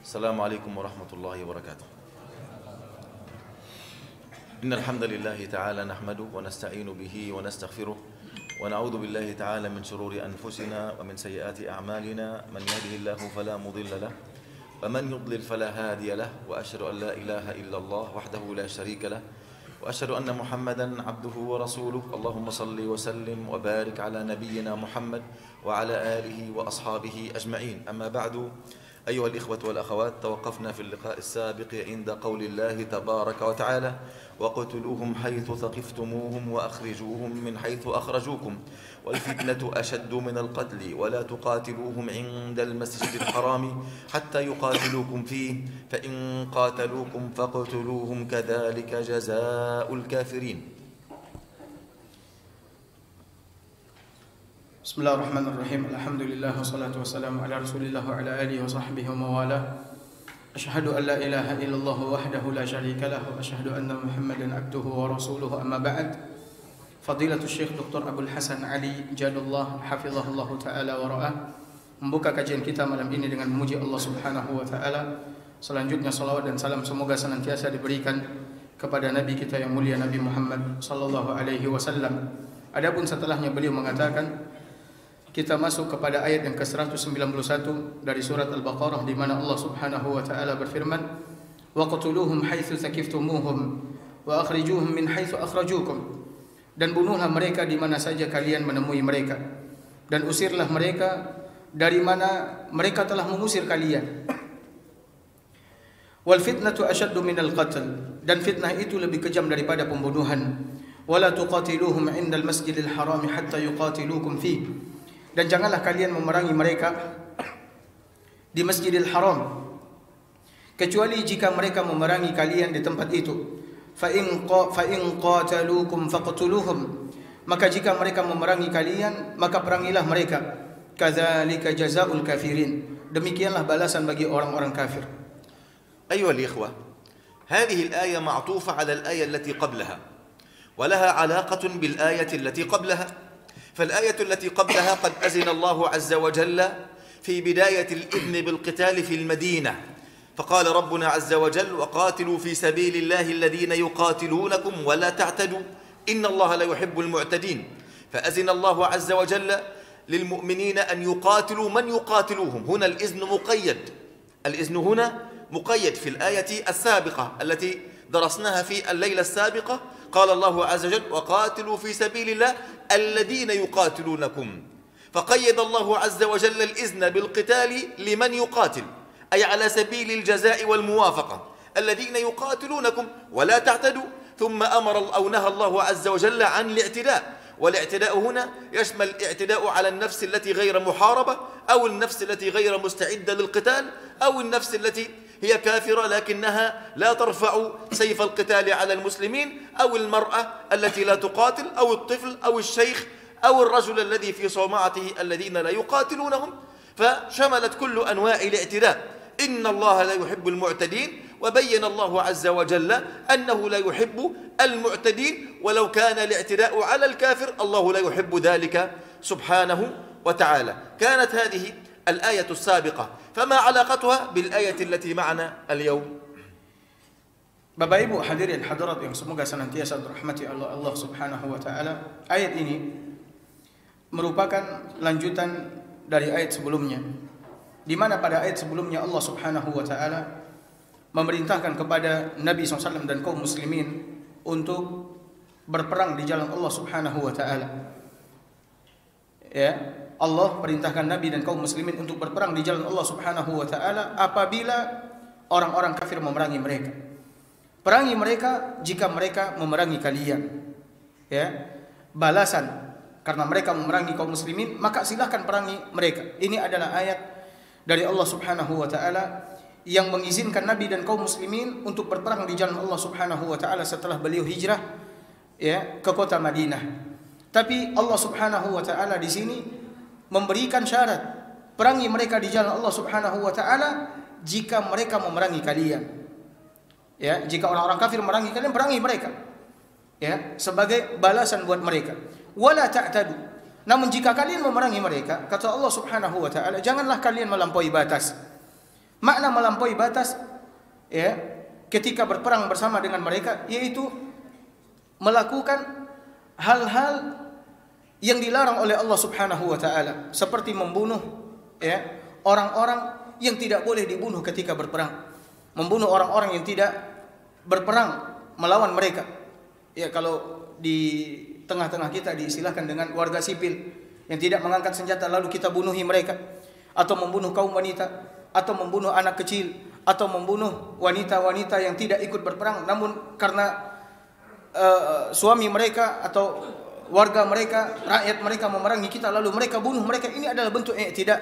السلام عليكم ورحمة الله وبركاته. إن الحمد لله تعالى نحمده ونستعين به ونستغفره ونعوذ بالله تعالى من شرور أنفسنا ومن سيئات أعمالنا. من يهده الله فلا مضل له ومن يضلل فلا هادي له، وأشهد أن لا إله إلا الله وحده لا شريك له، وأشهد أن محمدا عبده ورسوله. اللهم صل وسلم وبارك على نبينا محمد وعلى آله وأصحابه أجمعين. أما بعد، أيها الإخوة والأخوات، توقفنا في اللقاء السابق عند قول الله تبارك وتعالى: وقتلوهم حيث ثقفتموهم وأخرجوهم من حيث أخرجوكم والفتنة أشد من القتل ولا تقاتلوهم عند المسجد الحرام حتى يقاتلوكم فيه فإن قاتلوكم فاقتلوهم كذلك جزاء الكافرين. بسم الله الرحمن الرحيم. الحمد لله والصلاة والسلام على رسول الله وعلى آله وصحبه وموالاه. أشهد أن لا إله إلا الله وحده لا شريك له وأشهد أن محمدا عبده ورسوله. أما بعد، فضيلة الشيخ Dr. Abdul Hasan Ali Jadullah hafizahullah ta'ala wa ra'ah membuka kajian kita malam ini dengan memuji Allah Subhanahu wa ta'ala. Selanjutnya salawat dan salam semoga senantiasa diberikan kepada Nabi kita yang mulia, Nabi Muhammad sallallahu alaihi wasallam. Adapun setelahnya beliau mengatakan, kita masuk kepada ayat yang ke-191 dari surat Al-Baqarah, di mana Allah Subhanahu wa taala berfirman, "Waqtuluhum haitsu tsaqiftumuhum wa akhrijuhum min haitsu akhrajukum." Dan bunuhlah mereka di mana saja kalian menemui mereka, dan usirlah mereka dari mana mereka telah mengusir kalian. Wal fitnatu ashaddu minal qatl, dan fitnah itu lebih kejam daripada pembunuhan. Wala tuqatiluhum 'indal masjidil haram hatta yuqatilukum fihi. Dan janganlah kalian memerangi mereka di Masjidil Haram kecuali jika mereka memerangi kalian di tempat itu. Fa in qataluukum faqtuluhum, maka jika mereka memerangi kalian, maka perangilah mereka. Kadzalika jazaa'ul kafirin, demikianlah balasan bagi orang-orang kafir. أيها الإخوة، هذه الآية معطوفة على الآية التي قبلها ولها علاقة بالآية التي قبلها. فالآية التي قبلها قد أذن الله عز وجل في بداية الإذن بالقتال في المدينة، فقال ربنا عز وجل: وقاتلوا في سبيل الله الذين يقاتلونكم ولا تعتدوا إن الله لا يحب المعتدين. فأذن الله عز وجل للمؤمنين أن يقاتلوا من يقاتلوهم. هنا الإذن مقيد، الإذن هنا مقيد. في الآية السابقة التي درسناها في الليلة السابقة قال الله عز وجل: وقاتلوا في سبيل الله الذين يقاتلونكم، فقيد الله عز وجل الإذن بالقتال لمن يقاتل، أي على سبيل الجزاء والموافقة، الذين يقاتلونكم ولا تعتدوا. ثم أمر أو نهى الله عز وجل عن الاعتداء، والاعتداء هنا يشمل الاعتداء على النفس التي غير محاربة، أو النفس التي غير مستعدة للقتال، أو النفس التي هي كافرة لكنها لا ترفع سيف القتال على المسلمين، أو المرأة التي لا تقاتل، أو الطفل، أو الشيخ، أو الرجل الذي في صومعته الذين لا يقاتلونهم. فشملت كل أنواع الاعتداء. إن الله لا يحب المعتدين، وبين الله عز وجل أنه لا يحب المعتدين، ولو كان الاعتداء على الكافر الله لا يحب ذلك سبحانه وتعالى. كانت هذه الآية السابقة، فما علاقتها بالآية التي معنا اليوم؟ Bapak Ibu hadirin hadirat yang semoga senantiasa dirahmati Allah Subhanahu wa taala, ayat ini merupakan lanjutan dari ayat sebelumnya, di mana pada ayat sebelumnya Allah Subhanahu wa taala memerintahkan kepada Nabi SAW dan kaum muslimin untuk berperang di jalan Allah Subhanahu wa taala. Ya, Allah perintahkan Nabi dan kaum muslimin untuk berperang di jalan Allah Subhanahu wa taala apabila orang-orang kafir memerangi mereka. Perangi mereka jika mereka memerangi kalian. Ya. Balasan karena mereka memerangi kaum muslimin, maka silahkan perangi mereka. Ini adalah ayat dari Allah Subhanahu wa taala yang mengizinkan Nabi dan kaum muslimin untuk berperang di jalan Allah Subhanahu wa taala setelah beliau hijrah ya ke kota Madinah. Tapi Allah Subhanahu wa taala di sini memberikan syarat, perangi mereka di jalan Allah Subhanahu wa taala jika mereka memerangi kalian. Ya, jika orang-orang kafir memerangi kalian, perangi mereka. Ya, sebagai balasan buat mereka. Wala ta'tadu. Namun jika kalian memerangi mereka, kata Allah Subhanahu wa taala, janganlah kalian melampaui batas. Makna melampaui batas ya ketika berperang bersama dengan mereka yaitu melakukan hal-hal yang dilarang oleh Allah Subhanahu wa taala, seperti membunuh ya orang-orang yang tidak boleh dibunuh ketika berperang. Membunuh orang-orang yang tidak berperang melawan mereka. Ya, kalau di tengah-tengah kita diistilahkan dengan warga sipil yang tidak mengangkat senjata lalu kita bunuhi mereka, atau membunuh kaum wanita, atau membunuh anak kecil, atau membunuh wanita-wanita yang tidak ikut berperang namun karena suami mereka atau warga mereka, rakyat mereka memerangi kita lalu mereka bunuh mereka, ini adalah bentuk i'tida.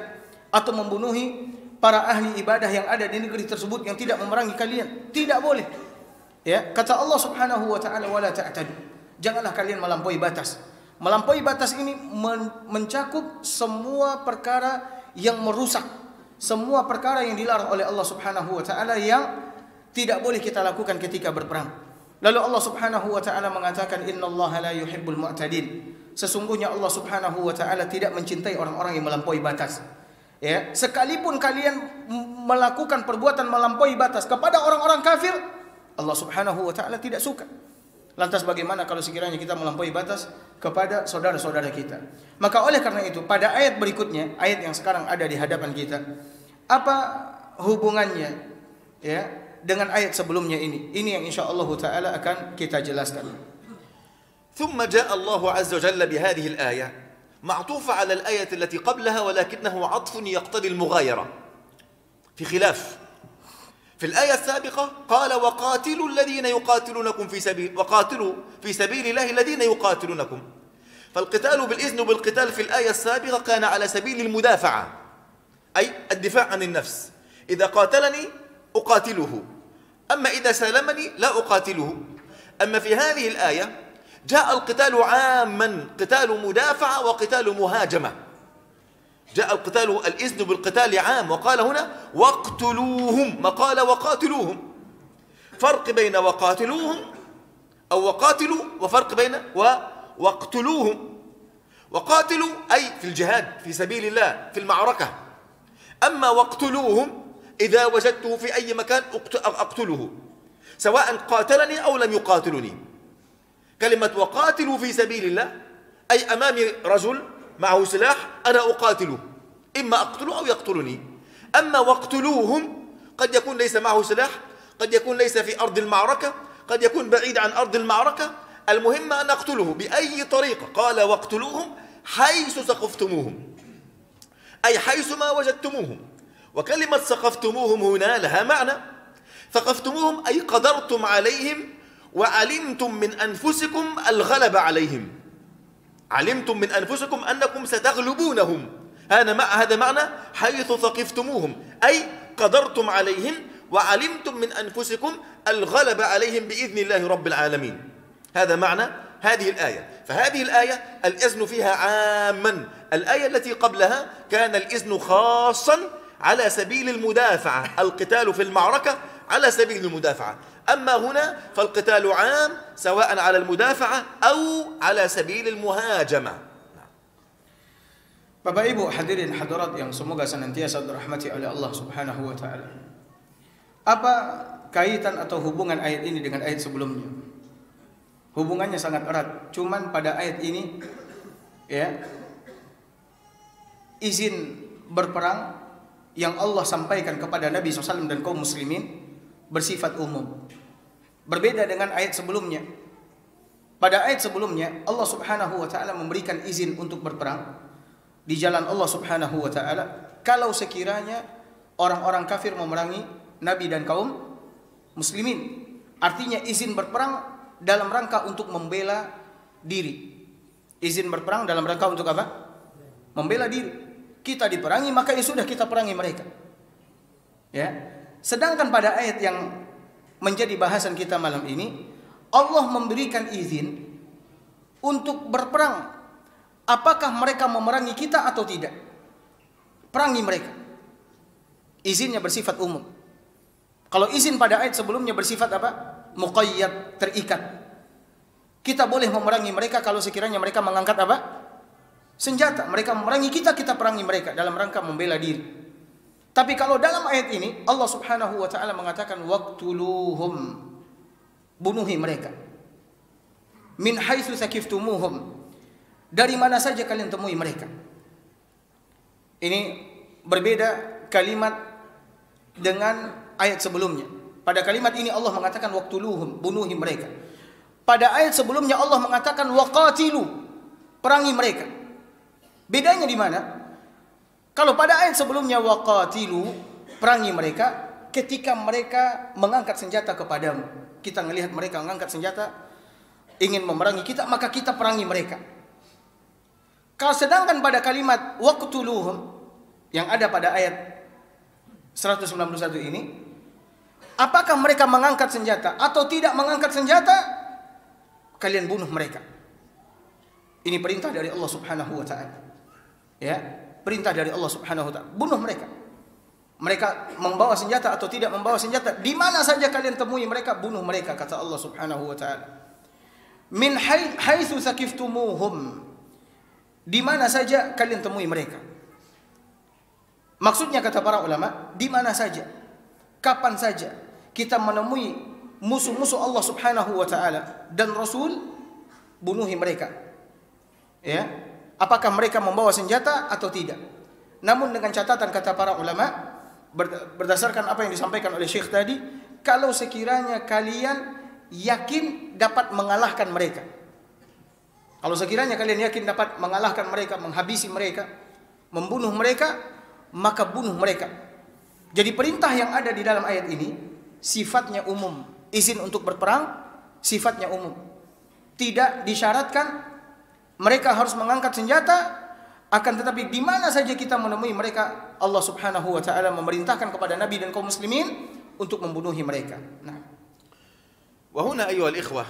Atau membunuhi para ahli ibadah yang ada di negeri tersebut yang tidak memerangi kalian, tidak boleh. Ya, kata Allah Subhanahu wa taala wala ta'tadu. Janganlah kalian melampaui batas. Melampaui batas ini mencakup semua perkara yang merusak, semua perkara yang dilarang oleh Allah Subhanahu wa taala yang tidak boleh kita lakukan ketika berperang. Lalu Allah Subhanahu wa taala mengatakan innallaha la yuhibbul mu'tadin. Sesungguhnya Allah Subhanahu wa taala tidak mencintai orang-orang yang melampaui batas. Ya, sekalipun kalian melakukan perbuatan melampaui batas kepada orang-orang kafir, Allah Subhanahu wa taala tidak suka. Lantas bagaimana kalau sekiranya kita melampaui batas kepada saudara-saudara kita? Maka oleh karena itu pada ayat berikutnya, ayat yang sekarang ada di hadapan kita, apa hubungannya ya dengan ayat sebelumnya ini? Ini yang insyaallah taala akan kita jelaskan. ثم جاء الله عز وجل بهذه الآية معطوفة على الآية التي قبلها ولكنه عطف يقتضي المغايرة في خلاف. في الآية السابقة قال وقاتلوا الذين يقاتلونكم وقاتلوا في سبيل الله الذين يقاتلونكم. فالقتال بالإذن بالقتال في الآية السابقة كان على سبيل المدافعة، أي الدفاع عن النفس. إذا قاتلني أقاتله، أما إذا سالمني لا أقاتله. أما في هذه الآية جاء القتال عاما، قتال مدافعة وقتال مهاجمة. جاء القتال الإذن بالقتال عام، وقال هنا واقتلوهم، ما قال وقاتلوهم. فرق بين وقاتلوهم أو وقاتلوا وفرق بين واقتلوهم. وقاتلوا أي في الجهاد في سبيل الله في المعركة، أما واقتلوهم إذا وجدته في أي مكان أقتله سواء قاتلني أو لم يقاتلني. كلمة وقاتلوا في سبيل الله أي أمامي رجل معه سلاح أنا أقاتله، إما أقتله أو يقتلني. أما واقتلوهم قد يكون ليس معه سلاح، قد يكون ليس في أرض المعركة، قد يكون بعيد عن أرض المعركة، المهم أن أقتله بأي طريقة. قال واقتلوهم حيث ثقفتموهم، أي حيث ما وجدتموهم. وكلمة ثقفتموهم هنا لها معنى، ثقفتموهم أي قدرتم عليهم وعلمتم من أنفسكم الغلب عليهم، علمتم من أنفسكم أنكم ستغلبونهم. هذا معنى حيث ثقفتموهم، أي قدرتم عليهم وعلمتم من أنفسكم الغلب عليهم بإذن الله رب العالمين. هذا معنى هذه الآية. فهذه الآية الإذن فيها عاما، الآية التي قبلها كان الإذن خاصا على سبيل المدافعة، القتال في المعركة على سبيل المدافعة. أما هنا فالقتال عام سواء على المدافعة أو على سبيل المهاجمة. Bapak Ibu hadirin hadirat yang semoga senantiasa dirahmati oleh Allah Subhanahu wa taala. Apa kaitan atau hubungan ayat ini dengan ayat sebelumnya? Hubungannya sangat erat. Cuman pada ayat ini ya izin berperang yang Allah sampaikan kepada Nabi SAW dan kaum muslimin bersifat umum. Berbeda dengan ayat sebelumnya. Pada ayat sebelumnya Allah Subhanahu wa taala memberikan izin untuk berperang di jalan Allah Subhanahu wa taala kalau sekiranya orang-orang kafir memerangi Nabi dan kaum muslimin. Artinya izin berperang dalam rangka untuk membela diri. Izin berperang dalam rangka untuk apa? Membela diri. Kita diperangi maka ya sudah kita perangi mereka. Ya. Sedangkan pada ayat yang menjadi bahasan kita malam ini, Allah memberikan izin untuk berperang. Apakah mereka memerangi kita atau tidak? Perangi mereka. Izinnya bersifat umum. Kalau izin pada ayat sebelumnya bersifat apa? Muqayyad, terikat. Kita boleh memerangi mereka kalau sekiranya mereka mengangkat apa? Senjata. Mereka memerangi kita, kita perangi mereka dalam rangka membela diri. Tapi kalau dalam ayat ini Allah Subhanahu wa taala mengatakan waqtuluhum, bunuhi mereka. Min haitsu sakiftumuhum, dari mana saja kalian temui mereka. Ini berbeda kalimat dengan ayat sebelumnya. Pada kalimat ini Allah mengatakan waqtuluhum, bunuhi mereka. Pada ayat sebelumnya Allah mengatakan waqatilu, perangi mereka. Bedanya di mana? Kalau pada ayat sebelumnya waqatilu, perangi mereka, ketika mereka mengangkat senjata kepadamu. Kita melihat mereka mengangkat senjata ingin memerangi kita, maka kita perangi mereka. Kalau sedangkan pada kalimat waqtuluhum yang ada pada ayat 191 ini, apakah mereka mengangkat senjata atau tidak mengangkat senjata, kalian bunuh mereka. Ini perintah dari Allah Subhanahu wa taala. Ya, perintah dari Allah Subhanahu wa taala, bunuh mereka. Mereka membawa senjata atau tidak membawa senjata, di mana saja kalian temui mereka, bunuh mereka, kata Allah Subhanahu wa taala. Min haitsu sakiftumuhum, di mana saja kalian temui mereka. Maksudnya kata para ulama, di mana saja, kapan saja kita menemui musuh-musuh Allah Subhanahu wa taala dan Rasul, bunuhi mereka. Ya, apakah mereka membawa senjata atau tidak. Namun dengan catatan kata para ulama, berdasarkan apa yang disampaikan oleh Syekh tadi, kalau sekiranya kalian yakin dapat mengalahkan mereka. Kalau sekiranya kalian yakin dapat mengalahkan mereka, menghabisi mereka, membunuh mereka, maka bunuh mereka. Jadi perintah yang ada di dalam ayat ini sifatnya umum. Izin untuk berperang sifatnya umum. Tidak disyaratkan mereka harus mengangkat senjata. Akan tetapi di mana saja kita menemui mereka, Allah Subhanahu wa taala memerintahkan kepada Nabi dan kaum muslimin untuk membunuhi mereka. Nah, وهنا أيها الإخوة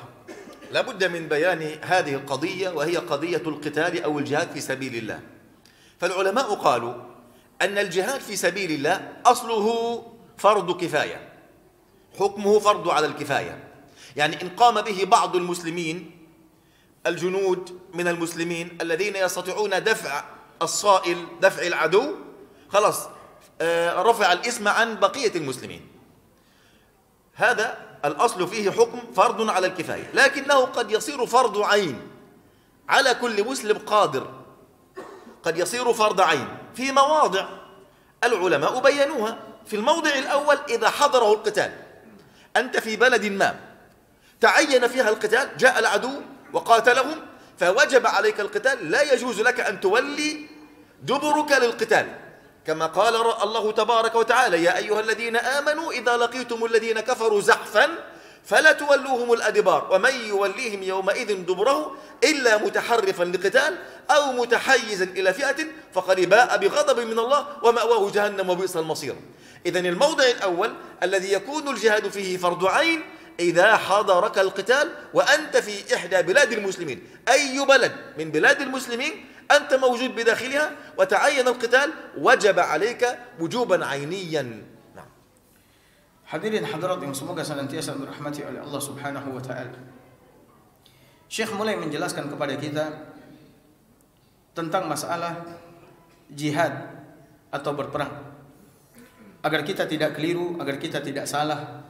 لابد من بيان هذه القضية، وهي قضية القتال أو الجهاد في سبيل الله. فالعلماء قالوا أن الجهاد في سبيل الله أصله فرض كفاية، حكمه فرض على الكفاية. يعني إن قام به بعض المسلمين، الجنود من المسلمين الذين يستطيعون دفع الصائل، دفع العدو، خلاص رفع الإثم عن بقية المسلمين. هذا الأصل فيه حكم فرض على الكفاية، لكنه قد يصير فرض عين على كل مسلم قادر، قد يصير فرض عين في مواضع العلماء بينوها. في الموضع الأول إذا حضره القتال، أنت في بلد ما تعين فيها القتال، جاء العدو وقاتلهم فوجب عليك القتال، لا يجوز لك أن تولي دبرك للقتال، كما قال الله تبارك وتعالى: يا أيها الذين آمنوا إذا لقيتم الذين كفروا زحفا فلا تولوهم الأدبار ومن يوليهم يومئذ دبره إلا متحرفا لقتال أو متحيزا إلى فئة فقد باء بغضب من الله ومأواه جهنم وبئس المصير. إذن الموضع الأول الذي يكون الجهاد فيه فرض عين إذا حضرك القتال وأنت في إحدى بلاد المسلمين، أي بلد من بلاد المسلمين أنت موجود بداخلها وتعين القتال، وجب عليك وجوبا عينيا. نعم. Hadirin hadirat yang semoga senantiasa dirahmati oleh Allah Subhanahu wa taala. Syekh mulai menjelaskan kepada kita tentang masalah jihad atau berperang, agar kita tidak keliru, agar kita tidak salah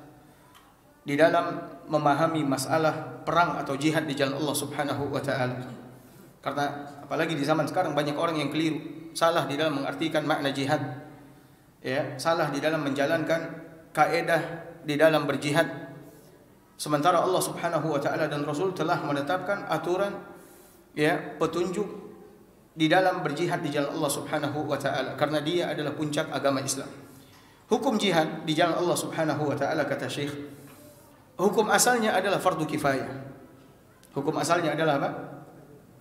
di dalam memahami masalah perang atau jihad di jalan Allah Subhanahu wa taala. Karena apalagi di zaman sekarang banyak orang yang keliru, salah di dalam mengartikan makna jihad. Ya, salah di dalam menjalankan kaedah di dalam berjihad. Sementara Allah Subhanahu wa taala dan Rasul telah menetapkan aturan, ya, petunjuk di dalam berjihad di jalan Allah Subhanahu wa taala, karena dia adalah puncak agama Islam. Hukum jihad di jalan Allah Subhanahu wa taala, kata Syekh, hukum asalnya adalah fardu kifayah. Hukum asalnya adalah apa?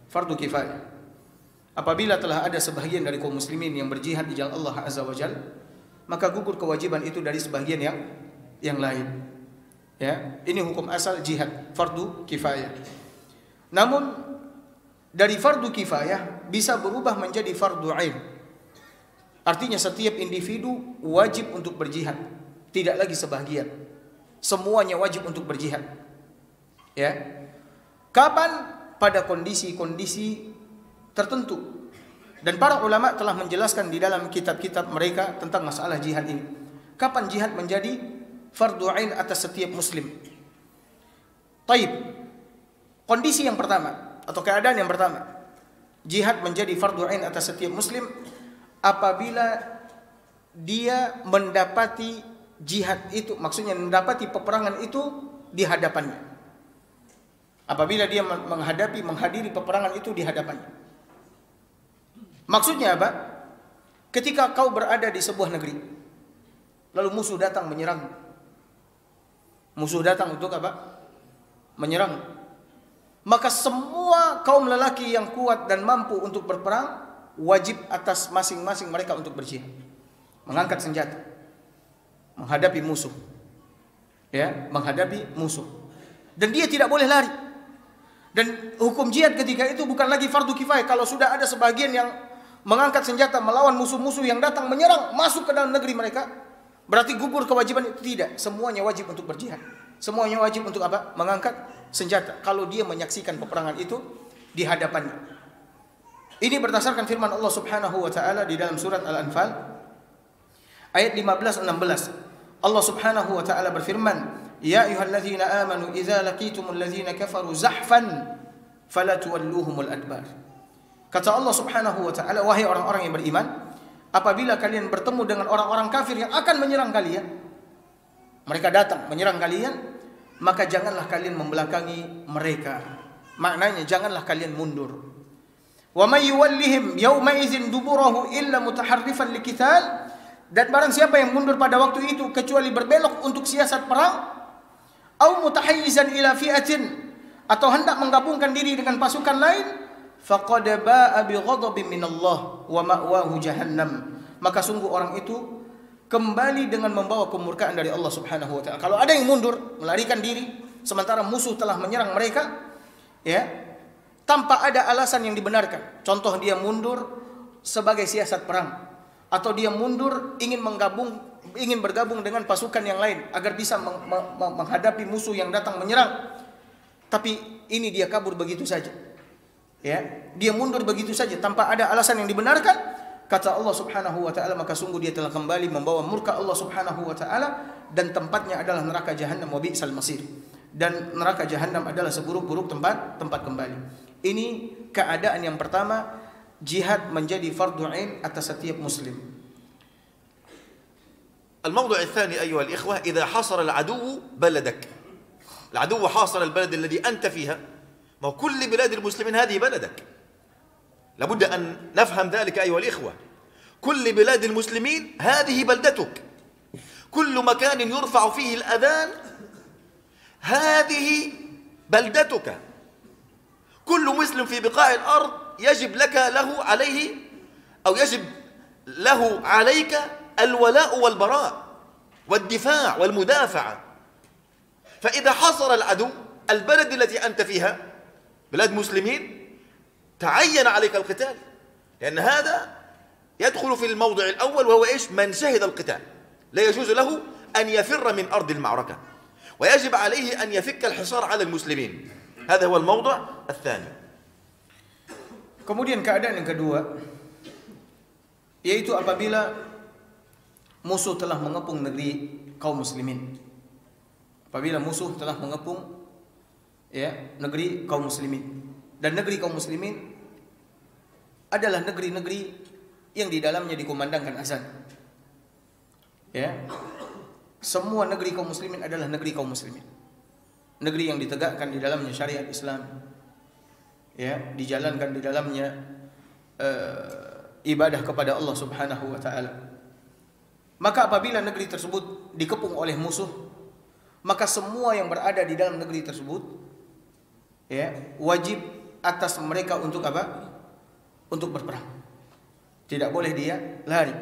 Fardu kifayah. Apabila telah ada sebahagian dari kaum muslimin yang berjihad di jalan Allah Azza wa Jalla, maka gugur kewajiban itu dari sebahagian yang lain. Ya, ini hukum asal jihad, fardu kifayah. Namun dari fardu kifayah bisa berubah menjadi fardu ain. Artinya setiap individu wajib untuk berjihad, tidak lagi sebahagian. Semuanya wajib untuk berjihad. Ya. Kapan? Pada kondisi-kondisi tertentu. Dan para ulama telah menjelaskan di dalam kitab-kitab mereka tentang masalah jihad ini. Kapan jihad menjadi fardu ain atas setiap muslim? Taib. Kondisi yang pertama atau keadaan yang pertama, jihad menjadi fardu ain atas setiap muslim apabila dia mendapati jihad itu, maksudnya mendapati peperangan itu di hadapannya. Apabila dia menghadiri peperangan itu di hadapannya. Maksudnya apa? Ketika kau berada di sebuah negeri, lalu musuh datang menyerang. Musuh datang untuk apa? Menyerang. Maka semua kaum lelaki yang kuat dan mampu untuk berperang, wajib atas masing-masing mereka untuk berjihad. Mengangkat senjata. Menghadapi musuh. Ya, menghadapi musuh. Dan dia tidak boleh lari. Dan hukum jihad ketika itu bukan lagi fardu kifayah. Kalau sudah ada sebagian yang mengangkat senjata melawan musuh-musuh yang datang menyerang masuk ke dalam negeri mereka, berarti gugur kewajiban itu. Tidak, semuanya wajib untuk berjihad. Semuanya wajib untuk apa? Mengangkat senjata kalau dia menyaksikan peperangan itu di hadapannya. Ini berdasarkan firman Allah Subhanahu wa taala di dalam surat Al-Anfal ayat 15-16. Allah Subhanahu wa taala berfirman, "Ya ayyuhalladzina amanu idza laqitumul ladzina kafaru zahfan fala tuwalluhumul adbar." Kata Allah Subhanahu wa taala, wahai orang-orang yang beriman, apabila kalian bertemu dengan orang-orang kafir yang akan menyerang kalian, mereka datang menyerang kalian, maka janganlah kalian membelakangi mereka. Maknanya janganlah kalian mundur. Wa may yuwallihim yawma idzin duburahu illa mutaharrifan liqital, dan barang siapa yang mundur pada waktu itu kecuali berbelok untuk siasat perang, au mutahayyizan ila fi'atin, atau hendak menggabungkan diri dengan pasukan lain, faqad ba'a bi ghadabin minallah wa ma'wahu jahannam, maka sungguh orang itu kembali dengan membawa kemurkaan dari Allah Subhanahu wa taala. Kalau ada yang mundur, melarikan diri sementara musuh telah menyerang mereka, ya, tanpa ada alasan yang dibenarkan. Contoh, dia mundur sebagai siasat perang, atau dia mundur ingin bergabung dengan pasukan yang lain agar bisa menghadapi musuh yang datang menyerang. Tapi ini dia kabur begitu saja. Ya, dia mundur begitu saja tanpa ada alasan yang dibenarkan, kata Allah Subhanahu wa taala, maka sungguh dia telah kembali membawa murka Allah Subhanahu wa taala, dan tempatnya adalah neraka jahanam, wa bi'sal masir. Dan neraka jahanam adalah seburuk-buruk tempat kembali. Ini keadaan yang pertama, jihad menjadi fardu ain atas setiap muslim. الموضوع الثاني أيها الإخوة، إذا حاصر العدو بلدك، العدو حاصر البلد الذي أنت فيها، ما كل بلاد المسلمين هذه بلدك، لابد أن نفهم ذلك أيها الإخوة. كل بلاد المسلمين هذه بلدتك، كل مكان يرفع فيه الأذان هذه بلدتك. كل مسلم في بقاع الأرض يجب لك له عليك الولاء والبراء والدفاع والمدافعة. فإذا حصر العدو البلد التي أنت فيها بلاد مسلمين تعين عليك القتال، لأن هذا يدخل في الموضع الأول، وهو إيش؟ من شهد القتال لا يجوز له أن يفر من أرض المعركة، ويجب عليه أن يفك الحصار على المسلمين. هذا هو الموضع الثاني. Kemudian keadaan yang kedua, yaitu apabila musuh telah mengepung negeri kaum muslimin. Apabila musuh telah mengepung, ya, negeri kaum muslimin. Dan negeri kaum muslimin adalah negeri-negeri yang di dalamnya dikumandangkan azan. Ya. Semua negeri kaum muslimin adalah negeri kaum muslimin. Negeri yang ditegakkan di dalamnya syariat Islam. Ya, dijalankan di dalamnya ibadah kepada Allah Subhanahu wa taala. Maka apabila negeri tersebut dikepung oleh musuh, maka semua yang berada di dalam negeri tersebut, ya, wajib atas mereka untuk apa? Untuk berperang. Tidak boleh dia lari.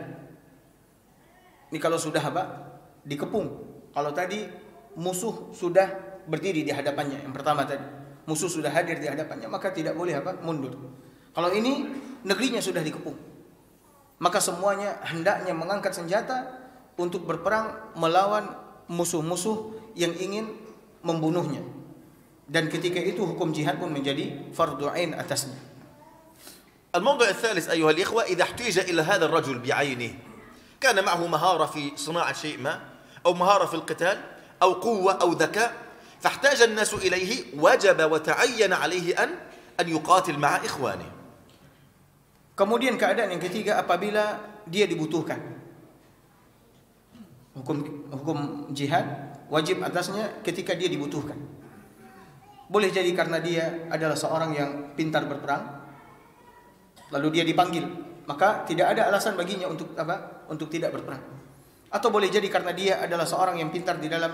Ini kalau sudah apa? Dikepung. Kalau tadi musuh sudah berdiri di hadapannya, yang pertama tadi musuh sudah hadir di hadapannya, maka tidak boleh apa? Mundur. Kalau ini negerinya sudah dikepung, maka semuanya hendaknya mengangkat senjata untuk berperang melawan musuh-musuh yang ingin membunuhnya. Dan ketika itu hukum jihad pun menjadi fardu ain atasnya. الموضوع الثالث أيها الإخوة، إذا احتيج إلى هذا الرجل بعينه، كان معه مهارة في صناعة شيء ما، أو مهارة في القتال، أو قوة أو ذكاء، فاحتاج الناس إليه، وجب وتعين عليه أن يقاتل مع إخوانه. Kemudian keadaan yang ketiga, apabila dia dibutuhkan. Hukum jihad wajib atasnya ketika dia dibutuhkan. Boleh jadi karena dia adalah seorang yang pintar berperang, lalu dia dipanggil, maka tidak ada alasan baginya untuk apa? Untuk tidak berperang. Atau boleh jadi karena dia adalah seorang yang pintar di dalam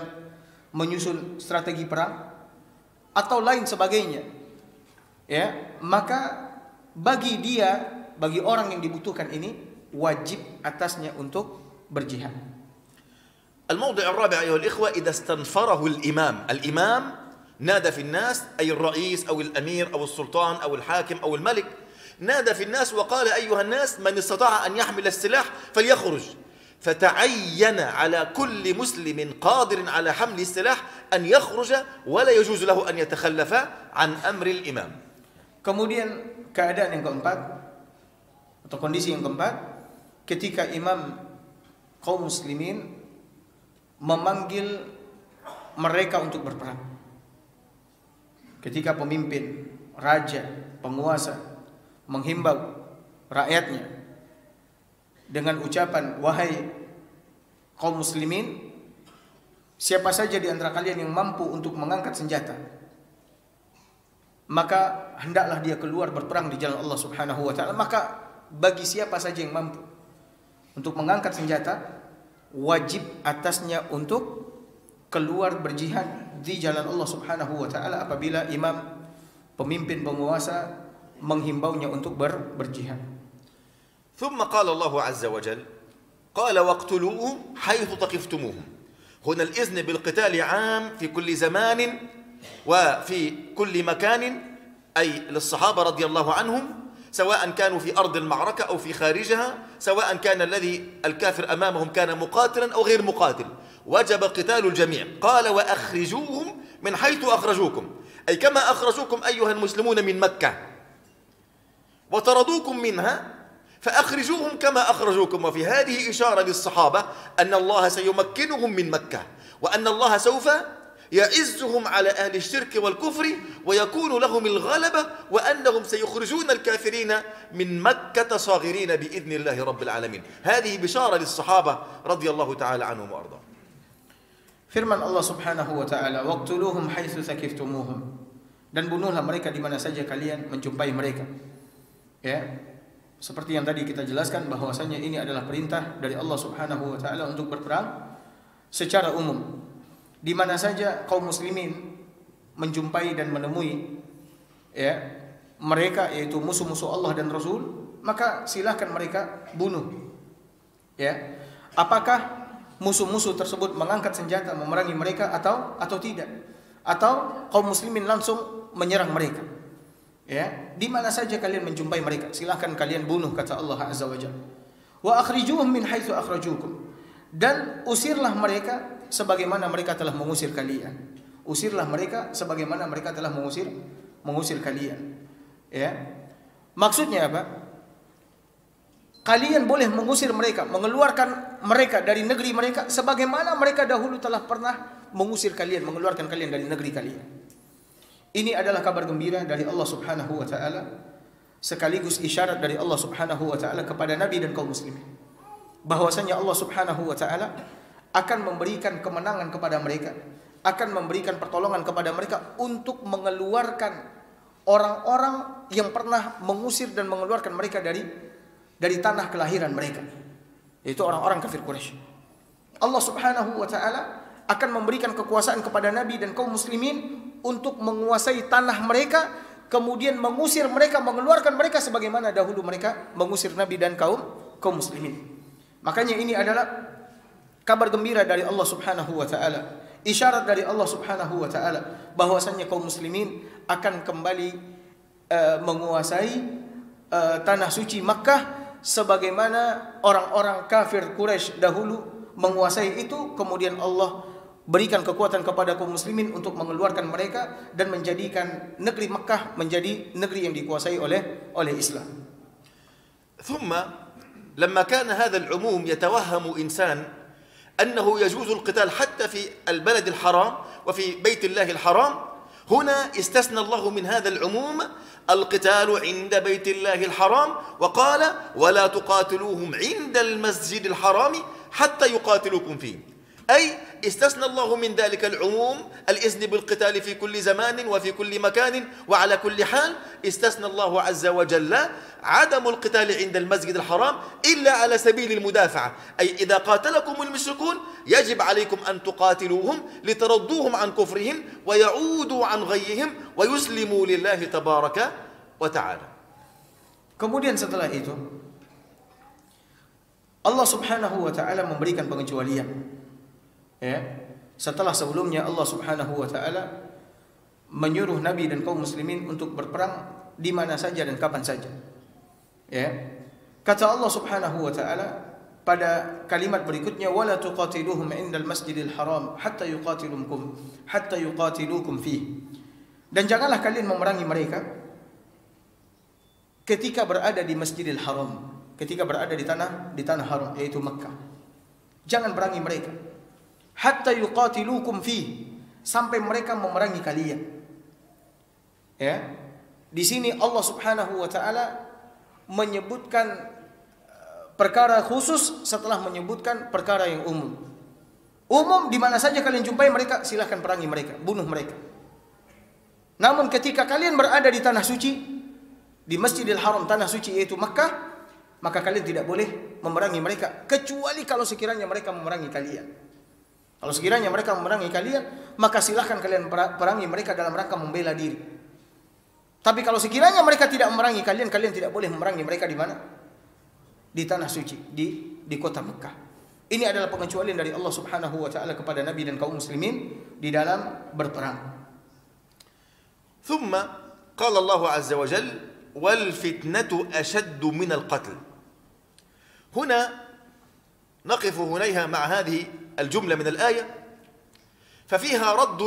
menyusun strategi perang atau lain sebagainya. Ya, maka bagi orang yang dibutuhkan ini wajib atasnya untuk berjihad. الموضع الرابع أيها الإخوة، إذا استنفره الإمام نادى في الناس، أي الرئيس أو الأمير أو السلطان أو الحاكم أو الملك، نادى في الناس وقال أيها الناس من استطاع أن يحمل السلاح فليخرج، فتعين على كل مسلم قادر على حمل السلاح أن يخرج ولا يجوز له أن يتخلف عن أمر الإمام. Kemudian keadaan yang keempat atau kondisi yang keempat, ketika imam kaum muslimin memanggil mereka untuk berperang. Ketika pemimpin, raja, penguasa menghimbau rakyatnya dengan ucapan, wahai kaum muslimin, siapa saja di antara kalian yang mampu untuk mengangkat senjata, maka hendaklah dia keluar berperang di jalan Allah Subhanahu wa taala. Maka bagi siapa saja yang mampu untuk mengangkat senjata, wajib atasnya untuk keluar berjihad di jalan Allah Subhanahu wa taala apabila imam, pemimpin, penguasa menghimbaunya untuk berjihad. ثم قال الله عز وجل قال واقتلوهم حيث ثقفتموهم. هنا الإذن بالقتال عام في كل زمان وفي كل مكان، أي للصحابة رضي الله عنهم، سواء كانوا في أرض المعركة أو في خارجها، سواء كان الذي الكافر أمامهم كان مقاتلا أو غير مقاتل، وجب قتال الجميع. قال وأخرجوهم من حيث أخرجوكم، أي كما أخرجوكم أيها المسلمون من مكة وطردوكم منها فأخرجوهم كما أخرجوكم. وفي هذه إشارة للصحابة أن الله سيمكنهم من مكة، وأن الله سوف يعزهم على أهل الشرك والكفر ويكون لهم الغلبة، وأنهم سيخرجون الكافرين من مكة صاغرين بإذن الله رب العالمين. هذه بشارة للصحابة رضي الله تعالى عنهم وأرضاهم. Firman Allah Subhanahu wa taala, waqtuluhum haitsu sakiftumuhum, dan bunuhlah mereka di mana saja kalian menjumpai mereka. Ya, seperti yang tadi kita jelaskan bahwasanya ini adalah perintah dari Allah Subhanahu wa taala untuk berperang secara umum. Di mana saja kaum muslimin menjumpai dan menemui ya mereka, yaitu musuh-musuh Allah dan Rasul, maka silahkan mereka bunuh. Ya, apakah musuh-musuh tersebut mengangkat senjata memerangi mereka atau tidak, atau kaum muslimin langsung menyerang mereka? Ya, di mana saja kalian menjumpai mereka, silahkan kalian bunuh, kata Allah Azza wa Jalla. Wa akhrijuhum min haitsu akhrajukum, dan usirlah mereka sebagaimana mereka telah mengusir kalian. Usirlah mereka sebagaimana mereka telah mengusir kalian. Ya. Maksudnya apa? Kalian boleh mengusir mereka, mengeluarkan mereka dari negeri mereka sebagaimana mereka dahulu telah pernah mengusir kalian, mengeluarkan kalian dari negeri kalian. Ini adalah kabar gembira dari Allah Subhanahu wa taala, sekaligus isyarat dari Allah Subhanahu wa taala kepada Nabi dan kaum muslimin, bahwasanya Allah Subhanahu wa taala akan memberikan kemenangan kepada mereka, akan memberikan pertolongan kepada mereka untuk mengeluarkan orang-orang yang pernah mengusir dan mengeluarkan mereka dari tanah kelahiran mereka, yaitu orang-orang kafir Quraisy. Allah Subhanahu wa taala akan memberikan kekuasaan kepada Nabi dan kaum muslimin untuk menguasai tanah mereka, kemudian mengusir mereka, mengeluarkan mereka sebagaimana dahulu mereka mengusir Nabi dan kaum muslimin. Makanya ini adalah kabar gembira dari Allah Subhanahu wa taala, isyarat dari Allah Subhanahu wa taala bahwasanya kaum muslimin akan kembali menguasai tanah suci Makkah sebagaimana orang-orang kafir Quraisy dahulu menguasai itu. Kemudian Allah berikan kekuatan kepada kaum muslimin untuk mengeluarkan mereka dan menjadikan negeri Makkah menjadi negeri yang dikuasai oleh Islam. ثم لما كان هذا العموم يتوهم إنسان أنه يجوز القتال حتى في البلد الحرام وفي بيت الله الحرام، هنا استثنى الله من هذا العموم القتال عند بيت الله الحرام، وقال ولا تقاتلوهم عند المسجد الحرام حتى يقاتلوكم فيه. أي استثنى الله من ذلك العموم الإذن بالقتال في كل زمان وفي كل مكان وعلى كل حال، استثنى الله عز وجل عدم القتال عند المسجد الحرام إلا على سبيل المدافعة، أي إذا قاتلكم المشركون يجب عليكم أن تقاتلوهم لتردوهم عن كفرهم ويعودوا عن غيهم ويسلموا لله تبارك وتعالى. Kemudian setelah itu Allah Subhanahu wa taala memberikan pengecualian. Ya, setelah sebelumnya Allah Subhanahu wa taala menyuruh Nabi dan kaum muslimin untuk berperang di mana saja dan kapan saja. Ya. Kata Allah Subhanahu wa taala pada kalimat berikutnya wala tuqatiluhum indal masjidil haram hatta yuqatilukum fi. Dan janganlah kalian memerangi mereka ketika berada di Masjidil Haram, ketika berada di tanah haram yaitu Makkah. Jangan perangi mereka. Hatta yuqatilukum fi, sampai mereka memerangi kalian. Ya. Di sini Allah Subhanahu wa taala menyebutkan perkara khusus setelah menyebutkan perkara yang umum. Umum di mana saja kalian jumpai mereka, silahkan perangi mereka, bunuh mereka. Namun ketika kalian berada di tanah suci, di Masjidil Haram, tanah suci yaitu Makkah, maka kalian tidak boleh memerangi mereka kecuali kalau sekiranya mereka memerangi kalian. Kalau sekiranya mereka memerangi kalian, maka silahkan kalian perangi mereka dalam rangka membela diri. Tapi kalau sekiranya mereka tidak memerangi kalian, kalian tidak boleh memerangi mereka di mana? Di tanah suci, di kota Mekah. Ini adalah pengecualian dari Allah Subhanahu wa taala kepada Nabi dan kaum muslimin di dalam berperang. ثم قال الله عز وجل والفتنة أشد من القتل. هنا نقف هنيها مع هذه الجملة من الآية، ففيها رد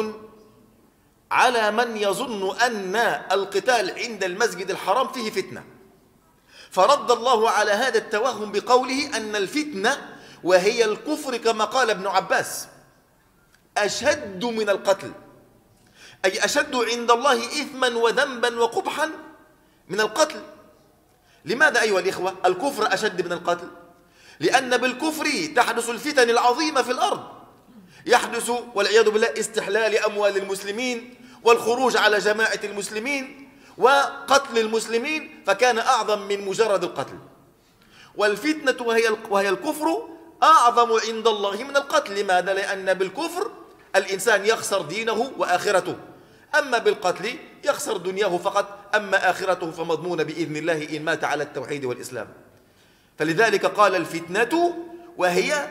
على من يظن أن القتال عند المسجد الحرام فيه فتنة، فرد الله على هذا التوهم بقوله أن الفتنة وهي الكفر كما قال ابن عباس أشد من القتل، أي أشد عند الله إثما وذنبا وقبحا من القتل. لماذا أيها الإخوة الكفر أشد من القتل؟ لأن بالكفر تحدث الفتن العظيمة في الأرض، يحدث والعياذ بالله استحلال أموال المسلمين والخروج على جماعة المسلمين وقتل المسلمين، فكان أعظم من مجرد القتل. والفتنة وهي الكفر أعظم عند الله من القتل. لماذا؟ لأن بالكفر الإنسان يخسر دينه وآخرته، أما بالقتل يخسر دنياه فقط، أما آخرته فمضمون بإذن الله إن مات على التوحيد والإسلام. فلذلك قال الفتنة، وهي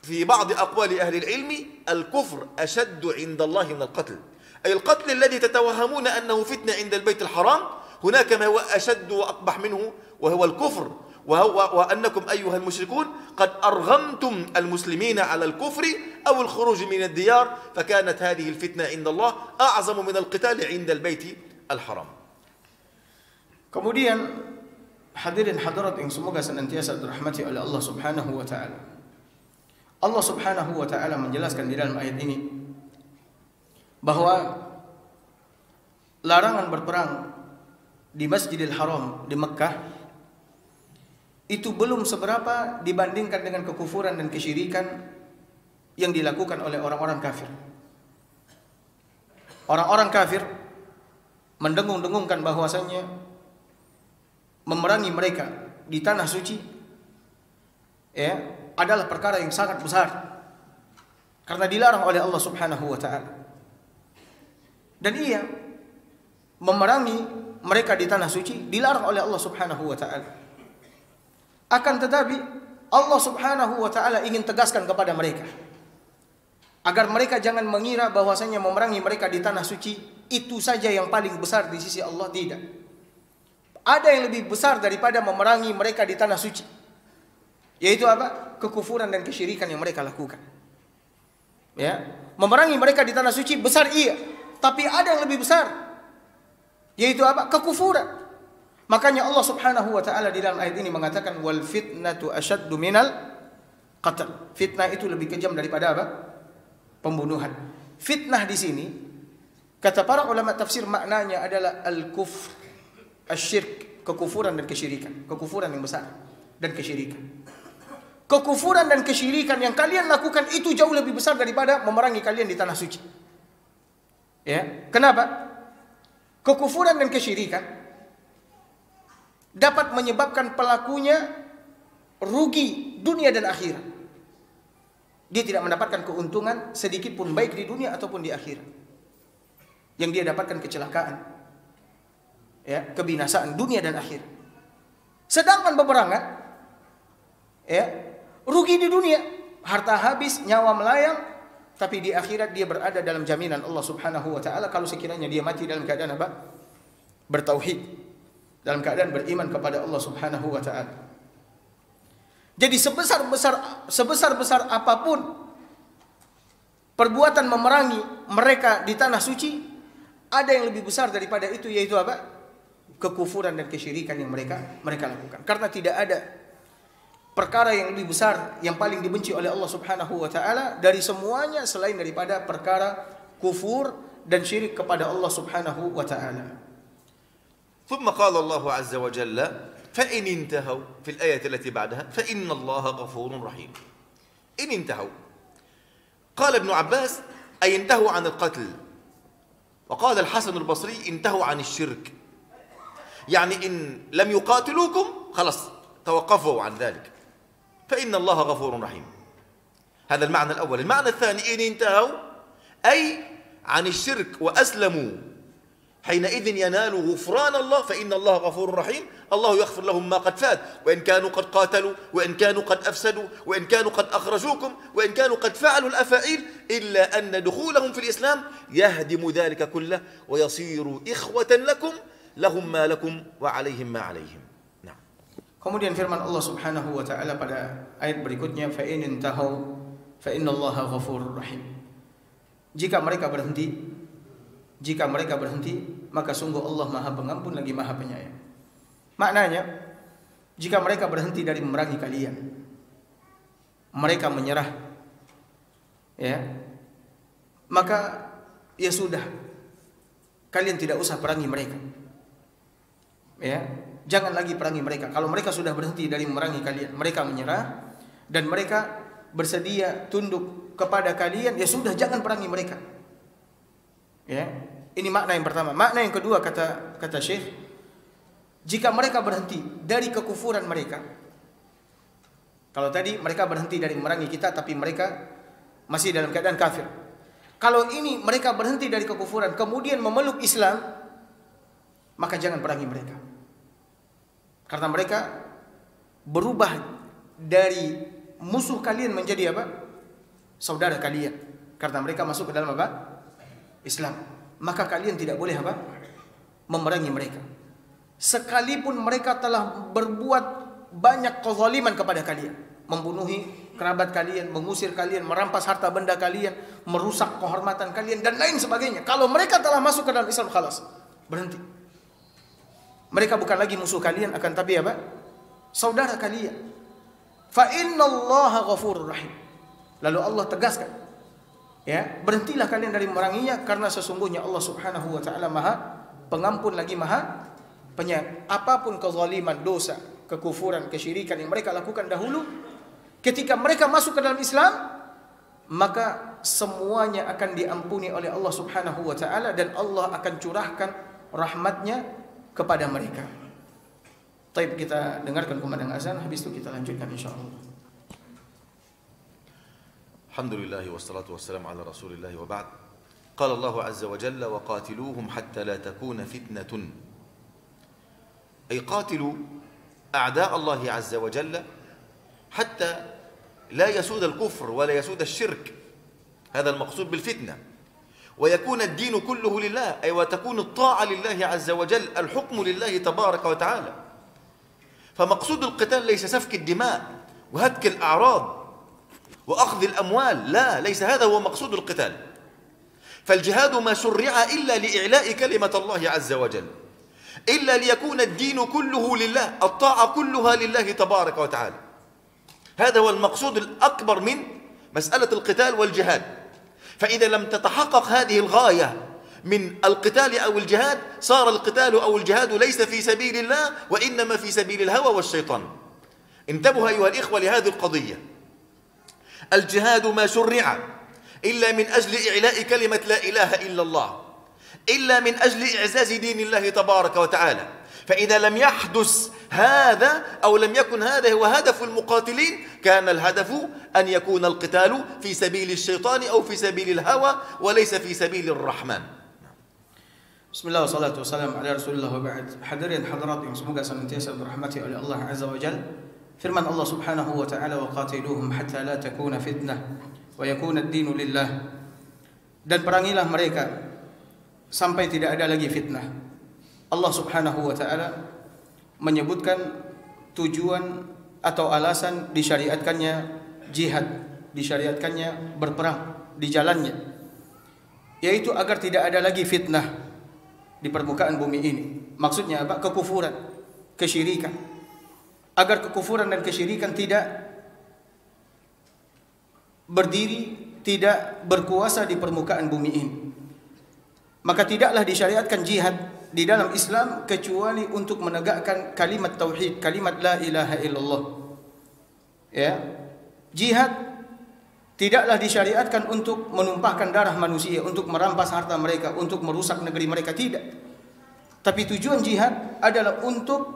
في بعض أقوال أهل العلم الكفر أشد عند الله من القتل، أي القتل الذي تتوهمون أنه فتنة عند البيت الحرام، هناك ما هو أشد وأقبح منه وهو الكفر، وأنكم أيها المشركون قد أرغمتم المسلمين على الكفر أو الخروج من الديار، فكانت هذه الفتنة عند الله أعظم من القتال عند البيت الحرام. Kemudian hadirin hadirat yang semoga senantiasa dirahmati oleh Allah Subhanahu wa taala. Allah Subhanahu wa taala menjelaskan di dalam ayat ini bahwa larangan berperang di Masjidil Haram di Mekah itu belum seberapa dibandingkan dengan kekufuran dan kesyirikan yang dilakukan oleh orang-orang kafir. Orang-orang kafir mendengung-dengungkan bahwasanya memerangi mereka di tanah suci ya adalah perkara yang sangat besar karena dilarang oleh Allah Subhanahu wa taala. Dan iya, memerangi mereka di tanah suci dilarang oleh Allah Subhanahu wa taala. Akan tetapi Allah Subhanahu wa taala ingin tegaskan kepada mereka agar mereka jangan mengira bahwasanya memerangi mereka di tanah suci itu saja yang paling besar di sisi Allah. Tidak. Ada yang lebih besar daripada memerangi mereka di tanah suci. Yaitu apa? Kekufuran dan kesyirikan yang mereka lakukan. Ya, memerangi mereka di tanah suci besar iya, tapi ada yang lebih besar. Yaitu apa? Kekufuran. Makanya Allah Subhanahu wa taala di dalam ayat ini mengatakan wal fitnatu asyaddu minal qatl. Fitnah itu lebih kejam daripada apa? Pembunuhan. Fitnah di sini kata para ulama tafsir maknanya adalah al-kufr, asyirk, kekufuran dan kesyirikan. Kekufuran yang besar dan kesyirikan. Kekufuran dan kesyirikan yang kalian lakukan itu jauh lebih besar daripada memerangi kalian di tanah suci. Ya, kenapa? Kekufuran dan kesyirikan dapat menyebabkan pelakunya rugi dunia dan akhirat. Dia tidak mendapatkan keuntungan sedikit pun baik di dunia ataupun di akhirat. Yang dia dapatkan kecelakaan, ya, kebinasaan dunia dan akhirat. Sedangkan peperangan, ya, rugi di dunia, harta habis, nyawa melayang, tapi di akhirat dia berada dalam jaminan Allah Subhanahu wa taala kalau sekiranya dia mati dalam keadaan apa? Bertauhid, dalam keadaan beriman kepada Allah Subhanahu wa taala. Jadi sebesar-besar apapun perbuatan memerangi mereka di tanah suci, ada yang lebih besar daripada itu, yaitu apa? Kekufuran dan kesyirikan yang mereka lakukan. Karena tidak ada perkara yang lebih besar yang paling dibenci oleh Allah Subhanahu wa taala dari semuanya selain daripada perkara kufur dan syirik kepada Allah Subhanahu wa taala. ثم قال الله عز وجل فإن انتهوا في الآية التي بعدها فإن الله غفور رحيم. إن انتهوا قال ابن عباس أي انتهوا عن القتل، وقال الحسن البصري انتهوا عن الشرك، يعني إن لم يقاتلوكم خلاص توقفوا عن ذلك فإن الله غفور رحيم. هذا المعنى الأول. المعنى الثاني إن انتهوا أي عن الشرك وأسلموا حينئذ ينالوا غفران الله فإن الله غفور رحيم. الله يغفر لهم ما قد فات، وإن كانوا قد قاتلوا، وإن كانوا قد أفسدوا، وإن كانوا قد أخرجوكم، وإن كانوا قد فعلوا الأفاعيل، إلا أن دخولهم في الإسلام يهدم ذلك كله ويصير إخوة لكم لهم ما لكم وعليهم ما عليهم. نعم. Kemudian firman Allah Subhanahu wa taala pada ayat berikutnya fa in intahu fa innallaha ghafurur rahim. Jika mereka berhenti, maka sungguh Allah Maha Pengampun lagi Maha Penyayang. Maknanya, jika mereka berhenti dari memerangi kalian, mereka menyerah, ya, maka ya sudah, kalian tidak usah perangi mereka, ya, jangan lagi perangi mereka. Kalau mereka sudah berhenti dari memerangi kalian, mereka menyerah dan mereka bersedia tunduk kepada kalian, ya sudah, jangan perangi mereka. Ya, ini makna yang pertama. Makna yang kedua kata Syekh, jika mereka berhenti dari kekufuran mereka. Kalau tadi mereka berhenti dari memerangi kita tapi mereka masih dalam keadaan kafir. Kalau ini mereka berhenti dari kekufuran kemudian memeluk Islam, maka jangan perangi mereka. Karena mereka berubah dari musuh kalian menjadi apa? Saudara kalian. Karena mereka masuk ke dalam apa? Islam. Maka kalian tidak boleh apa? Memerangi mereka. Sekalipun mereka telah berbuat banyak kezaliman kepada kalian, membunuhi kerabat kalian, mengusir kalian, merampas harta benda kalian, merusak kehormatan kalian dan lain sebagainya. Kalau mereka telah masuk ke dalam Islam, khalas, berhenti. Mereka bukan lagi musuh kalian, akan tapi apa? Saudara kalian. Fa innallaha ghafurur rahim. Lalu Allah tegaskan, ya, berhentilah kalian dari memeranginya karena sesungguhnya Allah Subhanahu wa taala Maha Pengampun lagi Maha Penyayang. Apapun kezaliman, dosa, kekufuran, kesyirikan yang mereka lakukan dahulu, ketika mereka masuk ke dalam Islam, maka semuanya akan diampuni oleh Allah Subhanahu wa taala dan Allah akan curahkan rahmatnya kepada mereka. Baik, kita dengarkan kumandang azan, habis itu kita lanjutkan insyaallah. الحمد لله والصلاة والسلام على رسول الله وبعد. قال الله عز وجل وقاتلوهم حتى لا تكون فتنة، أي قاتلوا أعداء الله عز وجل حتى لا يسود الكفر ولا يسود الشرك، هذا المقصود بالفتنة، ويكون الدين كله لله، أي وتكون الطاعة لله عز وجل، الحكم لله تبارك وتعالى. فمقصود القتال ليس سفك الدماء وهتك الأعراض وأخذ الأموال، لا، ليس هذا هو مقصود القتال. فالجهاد ما شرع إلا لإعلاء كلمة الله عز وجل. إلا ليكون الدين كله لله، الطاعة كلها لله تبارك وتعالى. هذا هو المقصود الأكبر من مسألة القتال والجهاد. فإذا لم تتحقق هذه الغاية من القتال أو الجهاد، صار القتال أو الجهاد ليس في سبيل الله، وإنما في سبيل الهوى والشيطان. انتبهوا أيها الإخوة لهذه القضية. الجهاد ما شرع إلا من أجل إعلاء كلمة لا إله إلا الله، إلا من أجل إعزاز دين الله تبارك وتعالى. فإذا لم يحدث هذا أو لم يكن هذا هو هدف المقاتلين، كان الهدف أن يكون القتال في سبيل الشيطان أو في سبيل الهوى وليس في سبيل الرحمن. Bismillah wassalatu wassalamu ala Rasulillah wa ba'd. Hadirin hadirat yang semoga senantiasa dirahmati oleh Allah Azza wa Jalla. Firman Allah Subhanahu wa taala, wa qatiluhum hatta la takuna fitnah wa yakuna ad-dinu lillah. Dan perangilah mereka sampai tidak ada lagi fitnah. Allah Subhanahu wa taala menyebutkan tujuan atau alasan disyariatkannya jihad, disyariatkannya berperang di jalannya, yaitu agar tidak ada lagi fitnah di permukaan bumi ini. Maksudnya apa? Kekufuran, kesyirikan. Agar kekufuran dan kesyirikan tidak berdiri, tidak berkuasa di permukaan bumi ini. Maka tidaklah disyariatkan jihad di dalam Islam kecuali untuk menegakkan kalimat tauhid, kalimat la ilaha illallah. Ya. Jihad tidaklah disyariatkan untuk menumpahkan darah manusia, untuk merampas harta mereka, untuk merusak negeri mereka, tidak. Tapi tujuan jihad adalah untuk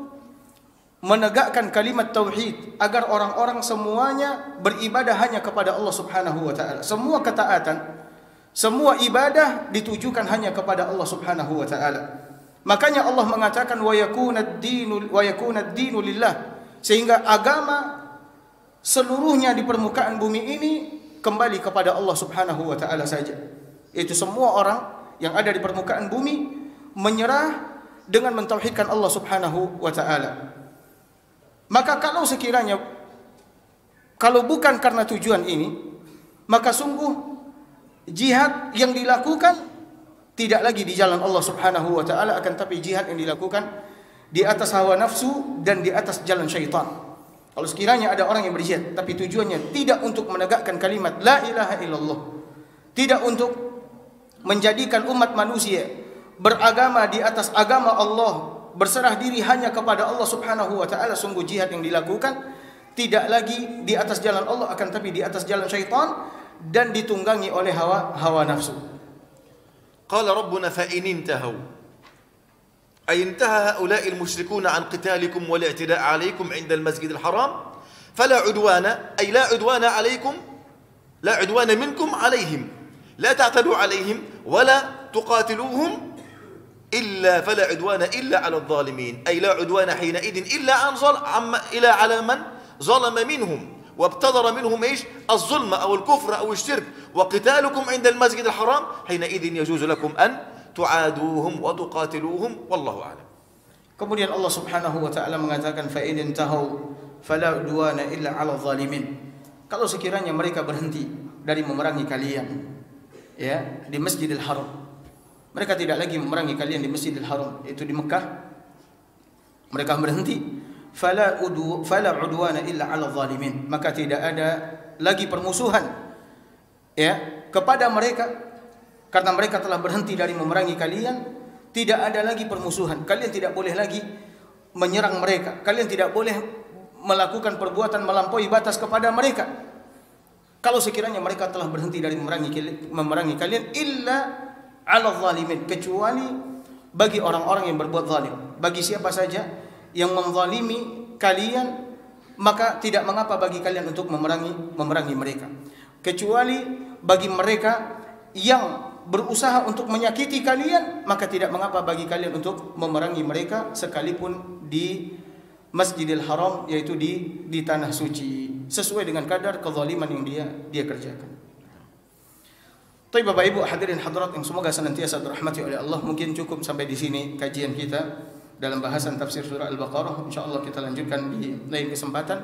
menegakkan kalimat tauhid agar orang-orang semuanya beribadah hanya kepada Allah Subhanahu wa taala. Semua ketaatan, semua ibadah ditujukan hanya kepada Allah Subhanahu wa taala. Makanya Allah mengatakan wa yakunad dinu lillah, sehingga agama seluruhnya di permukaan bumi ini kembali kepada Allah Subhanahu wa taala saja. Itu semua orang yang ada di permukaan bumi menyerah dengan mentauhidkan Allah Subhanahu wa taala. Maka kalau bukan karena tujuan ini, maka sungguh jihad yang dilakukan tidak lagi di jalan Allah Subhanahu wa taala, akan tapi jihad yang dilakukan di atas hawa nafsu dan di atas jalan syaitan. Kalau sekiranya ada orang yang berjihad tapi tujuannya tidak untuk menegakkan kalimat la ilaha illallah, tidak untuk menjadikan umat manusia beragama di atas agama Allah, berserah diri hanya kepada Allah Subhanahu wa taala, sungguh jihad yang dilakukan tidak lagi di atas jalan Allah, akan tapi di atas jalan syaitan dan ditunggangi oleh hawa nafsu. Qala rabbuna fa in intahu أي انتهى هؤلاء المشركون عن قتالكم والاعتداء عليكم عند المسجد الحرام فلا عدوان، أي لا عدوان عليكم، لا عدوان منكم عليهم، لا تعتدوا عليهم ولا تقاتلوهم فلا عدوان إلا على الظالمين، أي لا عدوان حينئذ إلا على من ظلم منهم وابتدر منهم الظلم أو الكفر أو الشرك. وقتالكم عند المسجد الحرام حينئذ يجوز لكم أن tu'aduhum wa tuqatiluhum wallahu a'lam. Kemudian Allah Subhanahu wa taala mengatakan fa in intahu fala udwana illa 'alal zalimin. Kalau sekiranya mereka berhenti dari memerangi kalian ya di Masjidil Haram, mereka tidak lagi memerangi kalian di Masjidil Haram, itu di Mekah, mereka berhenti, fala udwana illa 'alal zalimin, maka tidak ada lagi permusuhan ya kepada mereka. Karena mereka telah berhenti dari memerangi kalian, tidak ada lagi permusuhan. Kalian tidak boleh lagi menyerang mereka. Kalian tidak boleh melakukan perbuatan melampaui batas kepada mereka. Kalau sekiranya mereka telah berhenti dari memerangi kalian, illa 'alal zalimin, kecuali bagi orang-orang yang berbuat zalim. Bagi siapa saja yang menzalimi kalian, maka tidak mengapa bagi kalian untuk memerangi mereka. Kecuali bagi mereka yang berusaha untuk menyakiti kalian, maka tidak mengapa bagi kalian untuk memerangi mereka sekalipun di Masjidil Haram, yaitu di tanah suci, sesuai dengan kadar kezaliman yang dia kerjakan. Baik Bapak Ibu hadirin hadirat yang semoga senantiasa dirahmati oleh Allah, mungkin cukup sampai di sini kajian kita dalam bahasan tafsir surah Al-Baqarah. Insyaallah kita lanjutkan di lain kesempatan.